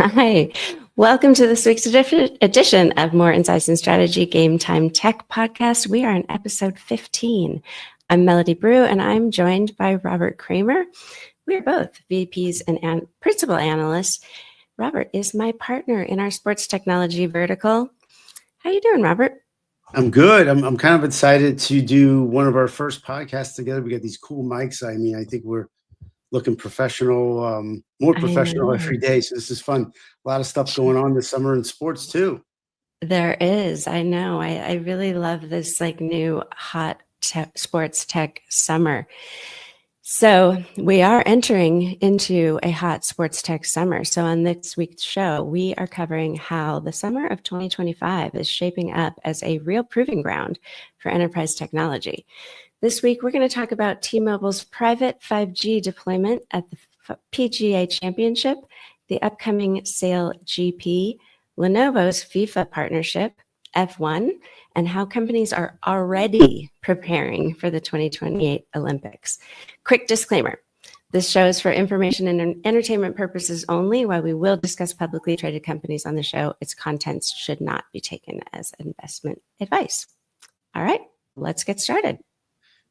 Hi, welcome to this week's edition of More Insights and Strategy Game Time Tech Podcast. We are on episode 15. I'm Melody Brue, and I'm joined by Robert Kramer. We are both VPs and principal analysts. Robert is my partner in our sports technology vertical. How you doing, Robert? I'm good. I'm kind of excited to do one of our first podcasts together. We got these cool mics. I mean, I think we're looking professional, more professional every day. So this is fun. A lot of stuff going on this summer in sports too. There is. I know. I really love this new hot sports tech summer. So we are entering into a hot sports tech summer. So on this week's show, we are covering how the summer of 2025 is shaping up as a real proving ground for enterprise technology. This week, we're going to talk about T-Mobile's private 5G deployment at the PGA Championship, the upcoming SailGP, Lenovo's FIFA partnership, F1, and how companies are already preparing for the 2028 Olympics. Quick disclaimer. This show is for information and entertainment purposes only. While we will discuss publicly traded companies on the show, its contents should not be taken as investment advice. All right, let's get started.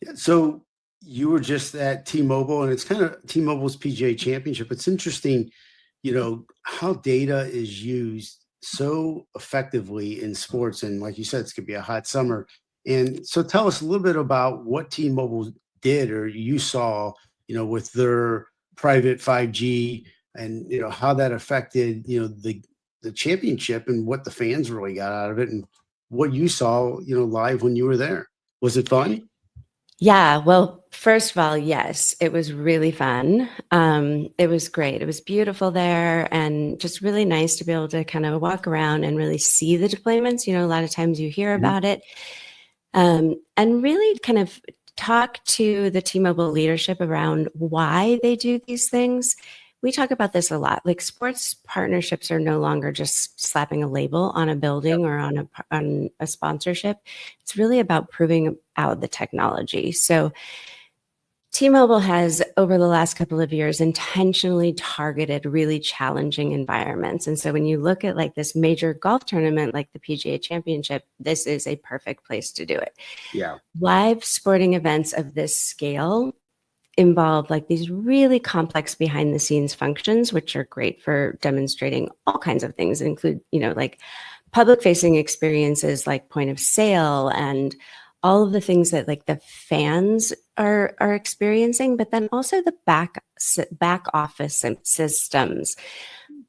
Yeah, so you were just at T-Mobile, and it's kind of T-Mobile's PGA Championship. It's interesting, how data is used so effectively in sports. And like you said, it's going to be a hot summer. And so tell us a little bit about what T-Mobile did or you saw, with their private 5G and, how that affected, the championship and what the fans really got out of it and what you saw, live when you were there. Was it fun? Yeah, well, first of all, yes, it was really fun. It was great. It was beautiful there and just really nice to be able to kind of walk around and really see the deployments. A lot of times you hear about it and really kind of talk to the T-Mobile leadership around why they do these things. We talk about this a lot. Like sports partnerships are no longer just slapping a label on a building or on a sponsorship. It's really about proving out the technology. So T-Mobile has, over the last couple of years, intentionally targeted really challenging environments. And so when you look at this major golf tournament, like the PGA Championship, this is a perfect place to do it. Yeah. Live sporting events of this scale involve these really complex behind the scenes functions, which are great for demonstrating all kinds of things, include, public facing experiences like point of sale and all of the things that the fans are experiencing, but then also the back office systems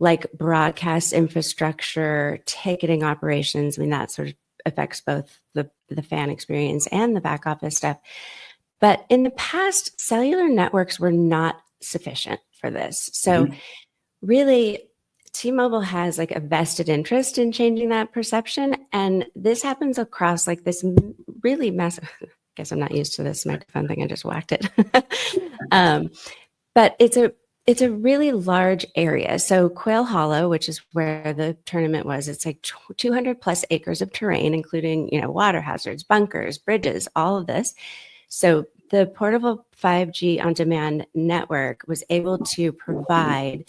like broadcast infrastructure, ticketing operations. I mean, that sort of affects both the fan experience and the back office stuff. But in the past, cellular networks were not sufficient for this. So really, T-Mobile has a vested interest in changing that perception. And this happens across this really massive, I guess I'm not used to this microphone thing. I just whacked it. But it's a really large area. So Quail Hollow, which is where the tournament was, it's 200 plus acres of terrain, including, water hazards, bunkers, bridges, all of this. So the portable 5G on-demand network was able to provide,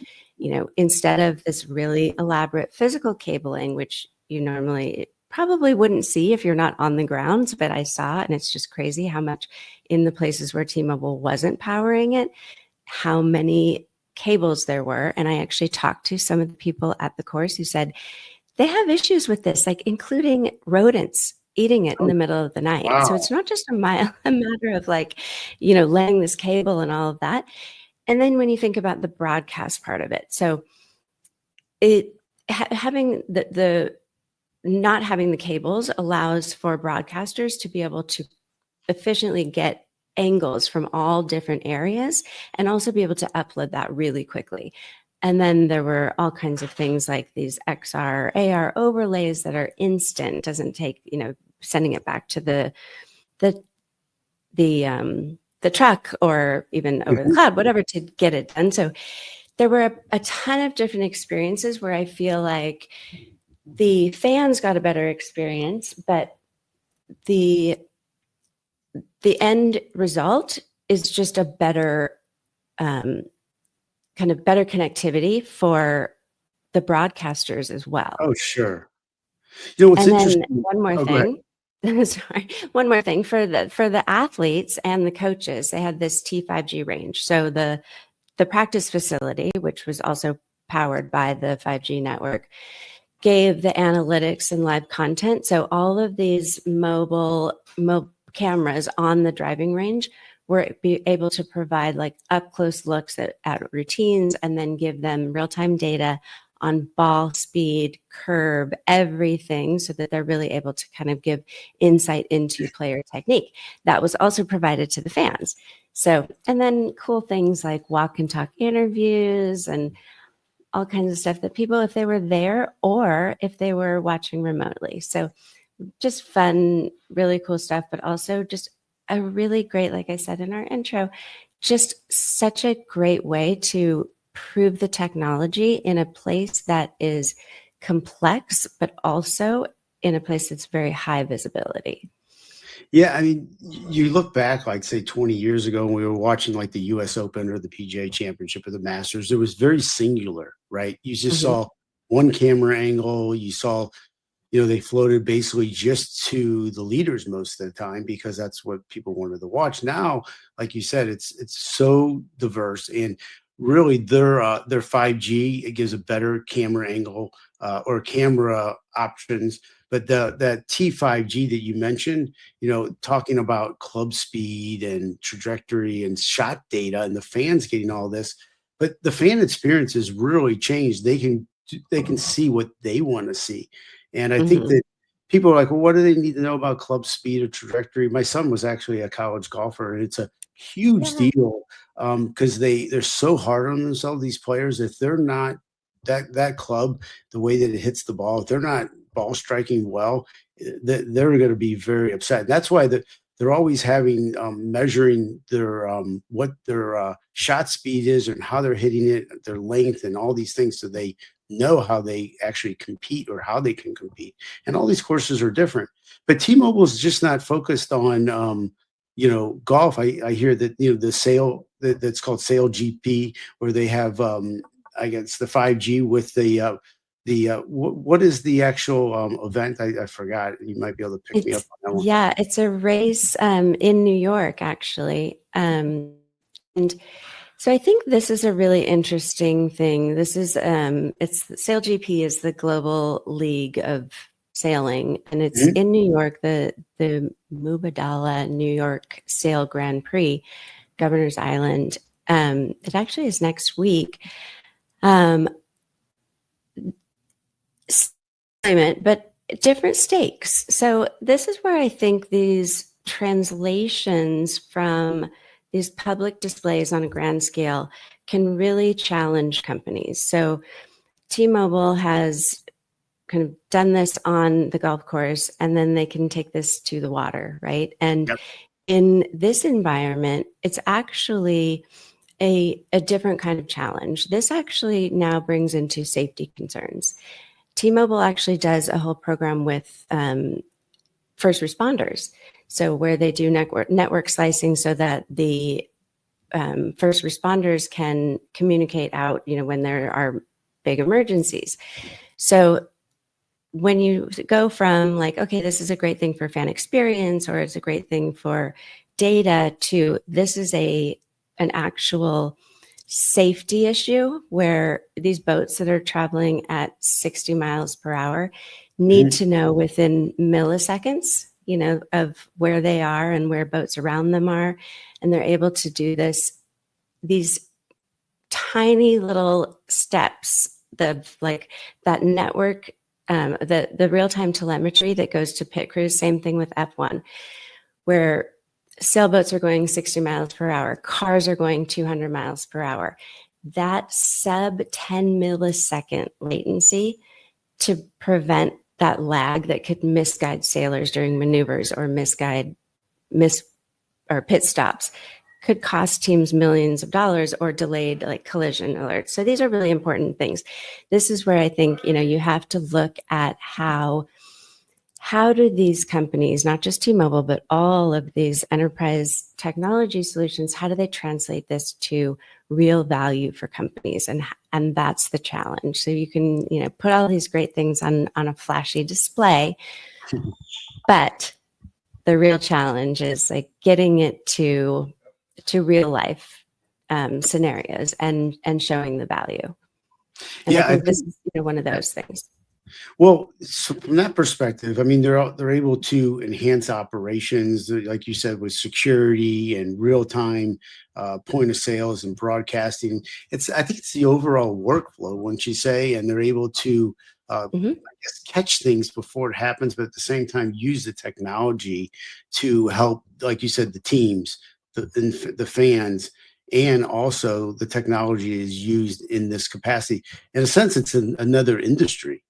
instead of this really elaborate physical cabling, which you normally probably wouldn't see if you're not on the ground, but I saw, and it's just crazy how much in the places where T-Mobile wasn't powering it, how many cables there were. And I actually talked to some of the people at the course who said they have issues with this, including rodents eating it in the middle of the night. Wow. So it's not just a matter of laying this cable and all of that. And then when you think about the broadcast part of it, so having the not having the cables allows for broadcasters to be able to efficiently get angles from all different areas and also be able to upload that really quickly. And then there were all kinds of things like these XR, AR overlays that are instant, doesn't take, sending it back to the truck or even over the cloud, whatever, to get it done. So there were a ton of different experiences where I feel like the fans got a better experience, but the end result is just a better kind of better connectivity for the broadcasters as well. Oh, sure. You know, what's And then interesting. one more Oh, go ahead. thing. Sorry, one more thing for the athletes and the coaches. They had this T5G range. So the practice facility, which was also powered by the 5G network, gave the analytics and live content. So all of these mobile cameras on the driving range were able to provide like up close looks at routines and then give them real time data on ball speed, curve, everything, so that they're really able to kind of give insight into player technique. That was also provided to the fans. So, and then cool things like walk and talk interviews and all kinds of stuff that people, if they were there or if they were watching remotely. So just fun, really cool stuff, but also just a really great, like I said in our intro, just such a great way to prove the technology in a place that is complex, but also in a place that's very high visibility. Yeah, I mean, you look back, like say 20 years ago, when we were watching like the U.S. Open or the PGA Championship or the Masters, it was very singular, right? You just Mm-hmm. saw one camera angle. You saw, they floated basically just to the leaders most of the time because that's what people wanted to watch. Now, like you said, it's so diverse, and really their 5G, it gives a better camera angle or camera options. But that T5G that you mentioned, talking about club speed and trajectory and shot data, and the fans getting all this, but the fan experience has really changed. They can see what they want to see. And I think Mm-hmm. that people are like, well, what do they need to know about club speed or trajectory? My son was actually a college golfer, and it's a huge Yeah. deal because they're so hard on themselves, these players. If they're not that club, the way that it hits the ball, if they're not ball striking well, they're going to be very upset. That's why they're always having measuring their what their shot speed is and how they're hitting it, their length, and all these things, so they know how they actually compete or how they can compete. And all these courses are different. But T-Mobile is just not focused on golf. I hear that the that's called SailGP, where they have I guess the 5G with what is the actual event? I forgot. You might be able to pick me up on that one. Yeah, it's a race in New York, actually. And so I think this is a really interesting thing. This is it's SailGP is the global league of sailing, and it's Mhm. in New York, the Mubadala New York Sail Grand Prix, Governor's Island. It actually is next week. Um, but different stakes. So this is where I think these translations from these public displays on a grand scale can really challenge companies. So T-Mobile has kind of done this on the golf course, and then they can take this to the water, right? And Yep. in this environment, it's actually a different kind of challenge. This actually now brings into safety concerns. T-Mobile actually does a whole program with first responders. So where they do network slicing so that the first responders can communicate out, when there are big emergencies. So when you go from like, okay, this is a great thing for fan experience, or it's a great thing for data, to this is an actual safety issue where these boats that are traveling at 60 miles per hour need Mhm. to know within milliseconds, of where they are and where boats around them are. And they're able to do these tiny little steps, like that network, the real-time telemetry that goes to pit crews. Same thing with F1, where sailboats are going 60 miles per hour, cars are going 200 miles per hour. That sub 10 millisecond latency to prevent that lag that could misguide sailors during maneuvers or or pit stops could cost teams millions of dollars, or delayed like collision alerts. So these are really important things. This is where I think, you have to look at how do these companies, not just T-Mobile, but all of these enterprise technology solutions, how do they translate this to real value for companies, and that's the challenge. So you can, put all these great things on a flashy display, but the real challenge is like getting it to real life scenarios and showing the value. And I think this is one of those things. Well, so from that perspective, I mean, they're able to enhance operations, like you said, with security and real time point of sales and broadcasting. I think it's the overall workflow, wouldn't you say? And they're able to, I guess, catch things before it happens, but at the same time, use the technology to help, like you said, the teams, the fans. And also the technology is used in this capacity. In a sense, it's another industry.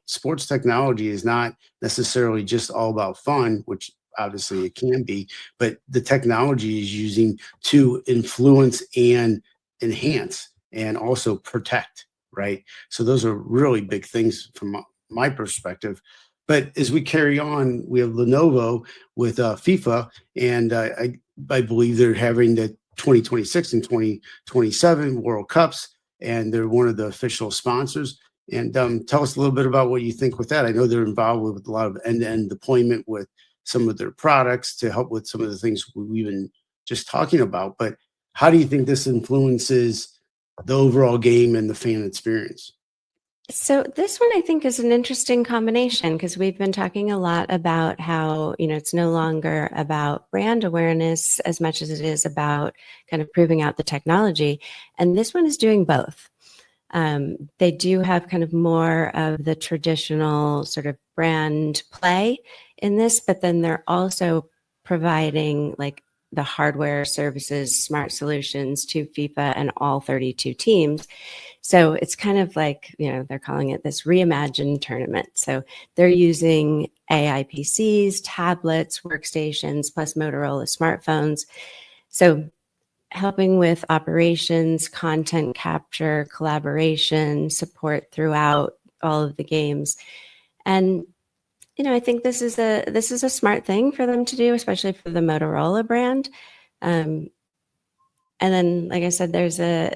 Sports technology is not necessarily just all about fun, which obviously it can be, but the technology is using to influence and enhance and also protect, right? So those are really big things from my perspective. But as we carry on, we have Lenovo with FIFA, and I believe they're having the 2026 and 2027 World Cups, and they're one of the official sponsors. And tell us a little bit about what you think with that. I know they're involved with a lot of end-to-end deployment with some of their products to help with some of the things we've been just talking about. But how do you think this influences the overall game and the fan experience? So this one I think is an interesting combination, because we've been talking a lot about how, it's no longer about brand awareness as much as it is about kind of proving out the technology. And this one is doing both. They do have kind of more of the traditional sort of brand play in this, but then they're also providing like the hardware services, smart solutions to FIFA and all 32 teams. So it's kind of like, they're calling it this reimagined tournament. So they're using AI PCs, tablets, workstations, plus Motorola smartphones. So helping with operations, content capture, collaboration, support throughout all of the games. And I think this is a smart thing for them to do, especially for the Motorola brand. And then, like I said, there's a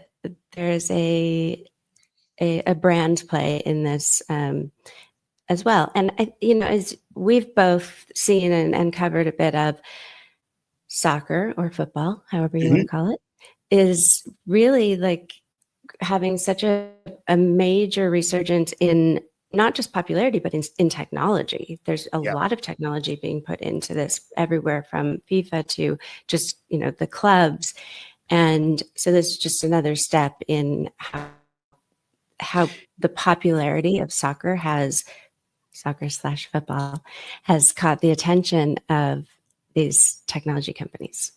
brand play in this as well. And as we've both seen and covered a bit of, soccer or football, however you want to call it, is really like having such a major resurgence in not just popularity, but in technology. There's a lot of technology being put into this everywhere, from FIFA to just, the clubs. And so this is just another step in how the popularity of soccer/football has caught the attention of these technology companies.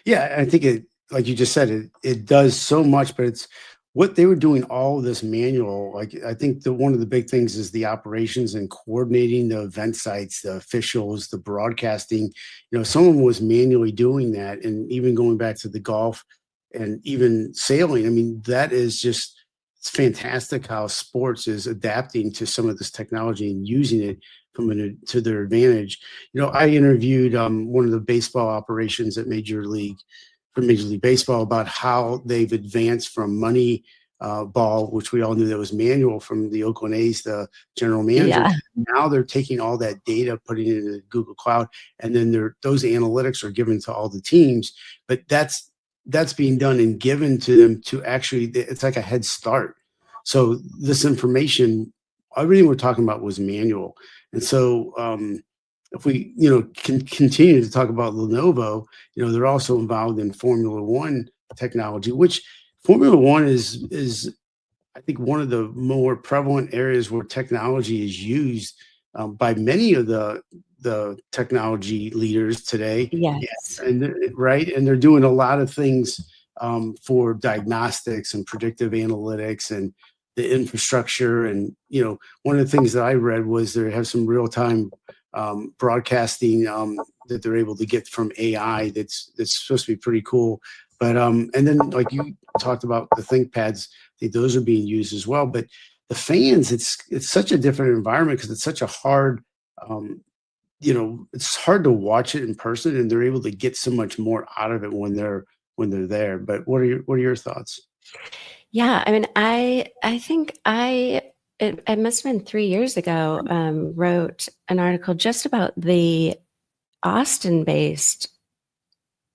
Yeah, I think it, like you just said, it does so much, but it's what they were doing all of this manual. Like, I think one of the big things is the operations and coordinating the event sites, the officials, the broadcasting. Someone was manually doing that, and even going back to the golf and even sailing. I mean, that is just, it's fantastic how sports is adapting to some of this technology and using it to their advantage. I interviewed one of the baseball operations at Major League Baseball about how they've advanced from money ball, which we all knew that was manual from the Oakland A's, the general manager. Yeah. Now they're taking all that data, putting it in the Google Cloud, and then those analytics are given to all the teams. But that's being done and given to them to actually, it's like a head start. So this information, everything we're talking about was manual. And so if we, can continue to talk about Lenovo, they're also involved in Formula One technology, which Formula One is I think one of the more prevalent areas where technology is used by many of the technology leaders today. Yes. And right. And they're doing a lot of things for diagnostics and predictive analytics and the infrastructure. And, one of the things that I read was they have some real time broadcasting that they're able to get from AI. That's supposed to be pretty cool. But and then, like you talked about, the ThinkPads, I think those are being used as well. But the fans, it's such a different environment because it's such a hard, it's hard to watch it in person, and they're able to get so much more out of it when they're when they're there. But what are your thoughts? Yeah, I mean, I think it must have been 3 years ago, wrote an article just about the Austin-based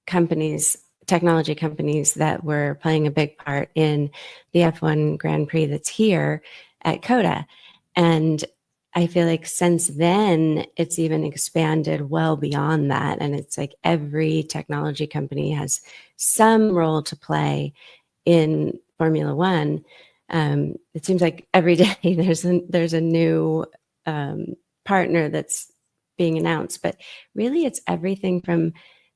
companies, technology companies that were playing a big part in the F1 Grand Prix that's here at COTA. And I feel like since then, it's even expanded well beyond that. And it's like every technology company has some role to play in Formula One. It seems like every day there's a new partner that's being announced, but really it's everything from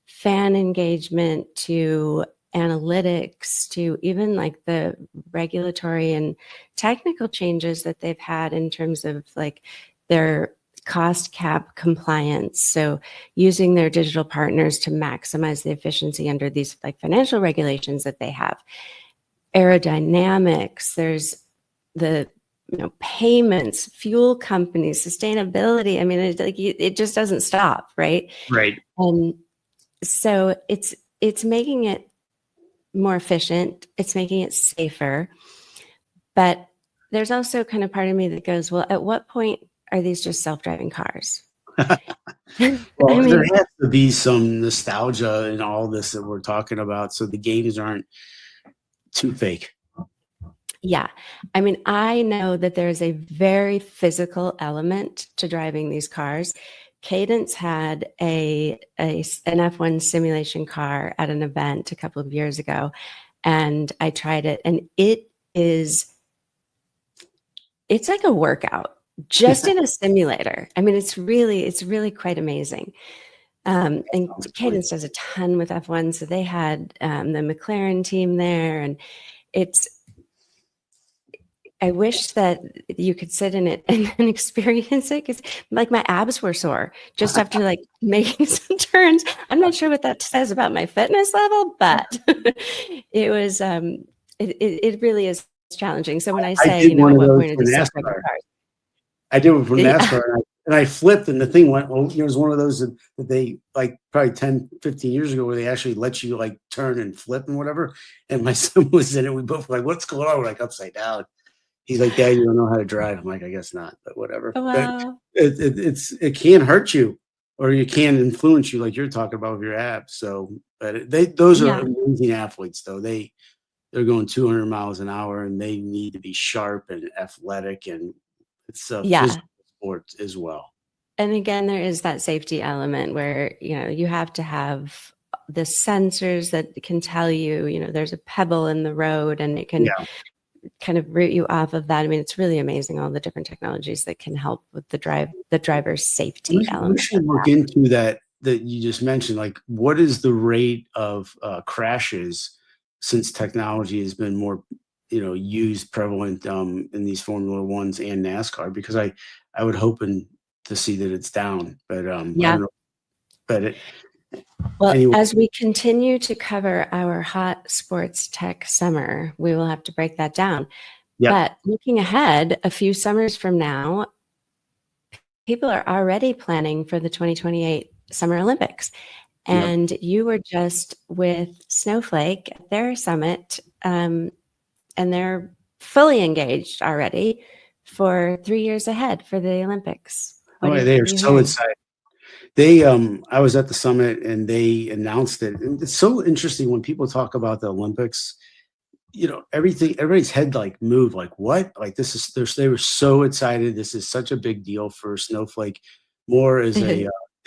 fan engagement to analytics to even like the regulatory and technical changes that they've had in terms of like their cost cap compliance. So using their digital partners to maximize the efficiency under these like financial regulations that they have. Aerodynamics, there's the payments, fuel companies, sustainability. I mean, it just doesn't stop, right? Right. So it's making it more efficient. It's making it safer. But there's also kind of part of me that goes, well, at what point are these just self-driving cars? Well, there has to be some nostalgia in all this that we're talking about, so the games aren't too fake. Yeah. I mean, I know that there's a very physical element to driving these cars. Cadence had an F1 simulation car at an event a couple of years ago, and I tried it, and it's like a workout just in a simulator. I mean, it's really quite amazing. And Cadence does a ton with F1, so they had the McLaren team there, and I wish that you could sit in it and experience it, because like my abs were sore just after like making some turns. I'm not sure what that says about my fitness level, but it was it really is challenging. So when I say, at what point are these self-driving cars? I did it for NASCAR, and I flipped, and the thing went, well, it was one of those that they, like, probably 10, 15 years ago, where they actually let you, like, turn and flip and whatever, and my son was in it. We both were like, what's going on? We're like, upside down. He's like, Dad, you don't know how to drive. I'm like, I guess not, but whatever. Wow. It can hurt you, or you can influence you, like you're talking about with your abs. So, but those are amazing athletes, though. They're going 200 miles an hour, and they need to be sharp and athletic, and it's a physical sport as well. And again, there is that safety element where, you have to have the sensors that can tell you, there's a pebble in the road, and it can kind of root you off of that. I mean, it's really amazing, all the different technologies that can help with the driver's safety element. We should look into that you just mentioned. Like, what is the rate of crashes since technology has been more, used prevalent in these Formula Ones and NASCAR? Because I would hoping to see that it's down, but I don't know. But anyway. As we continue to cover our hot sports tech summer, we will have to break that down. But looking ahead, a few summers from now, people are already planning for the 2028 Summer Olympics. And you were just with Snowflake at their summit, and they're fully engaged already for 3 years ahead for the Olympics. They are so excited. I was at the summit, and they announced it. And it's so interesting when people talk about the Olympics, everybody's head like moved, like, what? Like, they were so excited. This is such a big deal for Snowflake, more as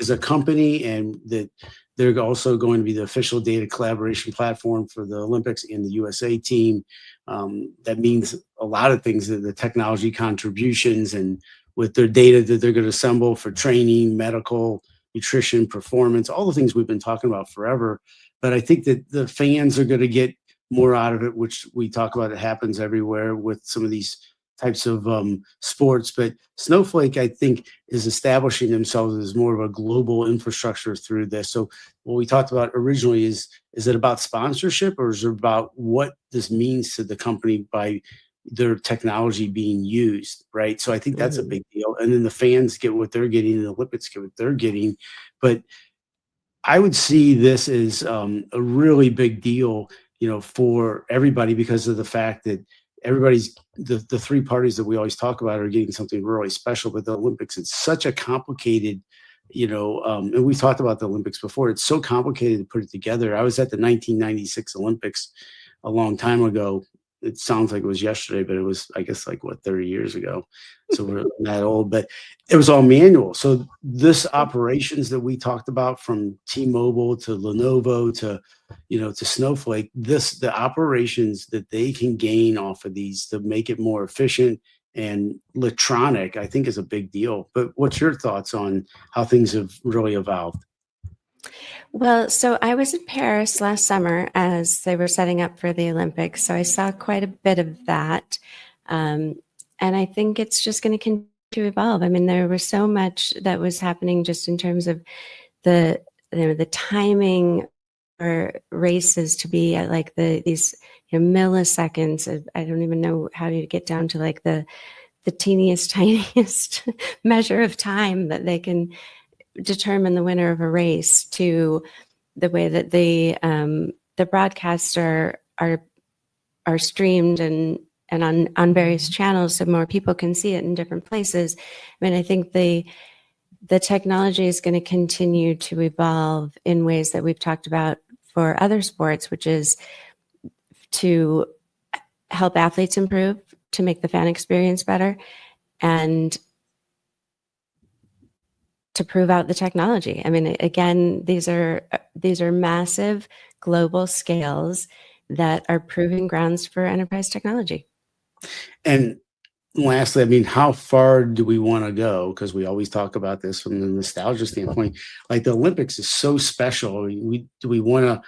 a company, and that they're also going to be the official data collaboration platform for the Olympics and the USA team. That means a lot of things, the technology contributions, and with their data that they're going to assemble for training, medical, nutrition, performance, all the things we've been talking about forever. But I think that the fans are going to get more out of it, which we talk about. It happens everywhere with some of these types of sports. But Snowflake, I think, is establishing themselves as more of a global infrastructure through this. So what we talked about originally is it about sponsorship, or is it about what this means to the company by their technology being used, right? So I think that's a big deal. And then the fans get what they're getting, and the Olympics get what they're getting. But I would see this as a really big deal, for everybody, because of the fact that everybody's the three parties that we always talk about are getting something really special. But the Olympics, it's such a complicated, and we've talked about the Olympics before. It's so complicated to put it together. I was at the 1996 Olympics a long time ago. It sounds like it was yesterday, but it was, I guess, like, what, 30 years ago. So we're not that old, but it was all manual. So this operations that we talked about, from T-Mobile to Lenovo to Snowflake, the operations that they can gain off of these to make it more efficient and electronic, I think, is a big deal. But what's your thoughts on how things have really evolved? Well, so I was in Paris last summer as they were setting up for the Olympics. So I saw quite a bit of that. And I think it's just going to continue to evolve. I mean, there was so much that was happening just in terms of the timing for races to be at like these milliseconds of, I don't even know how to get down to like the teeniest, tiniest measure of time that they can determine the winner of a race, to the way that the broadcasts are streamed and on various channels, so more people can see it in different places. I mean, I think the technology is going to continue to evolve in ways that we've talked about for other sports, which is to help athletes improve, to make the fan experience better, and to prove out the technology. I mean, again, these are massive global scales that are proving grounds for enterprise technology. And lastly, I mean, how far do we want to go? Because we always talk about this from the nostalgia standpoint. Like, the Olympics is so special. Do we want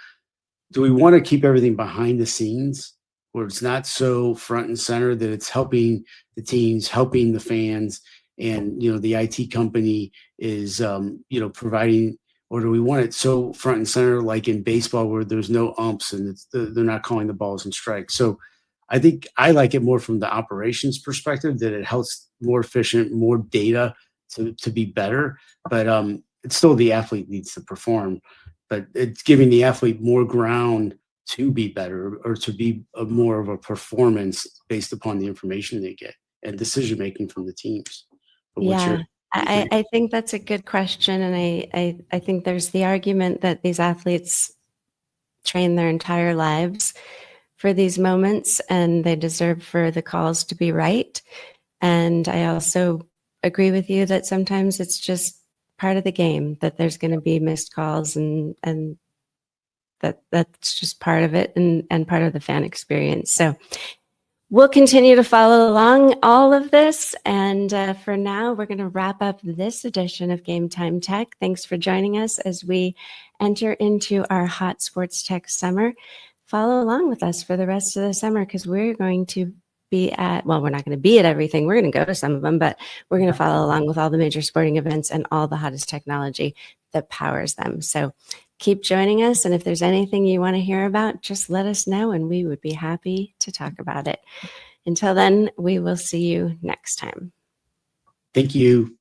to keep everything behind the scenes, where it's not so front and center, that it's helping the teams, helping the fans, and the IT company is providing? Or do we want it so front and center, like in baseball, where there's no umps and they're not calling the balls and strikes? So I think I like it more from the operations perspective, that it helps more efficient, more data to be better. But it's still, the athlete needs to perform, but it's giving the athlete more ground to be better, or to be more of a performance based upon the information they get and decision making from the teams. But Yeah, I think that's a good question. And I think there's the argument that these athletes train their entire lives for these moments, and they deserve for the calls to be right. And I also agree with you that sometimes it's just part of the game, that there's going to be missed calls, and that's just part of it, and part of the fan experience. So we'll continue to follow along all of this. And for now, we're going to wrap up this edition of Game Time Tech. Thanks for joining us as we enter into our hot sports tech summer. Follow along with us for the rest of the summer, because we're going to be at, well, we're not going to be at everything. We're going to go to some of them, but we're going to follow along with all the major sporting events and all the hottest technology that powers them. So keep joining us. And if there's anything you want to hear about, just let us know, and we would be happy to talk about it. Until then, we will see you next time. Thank you.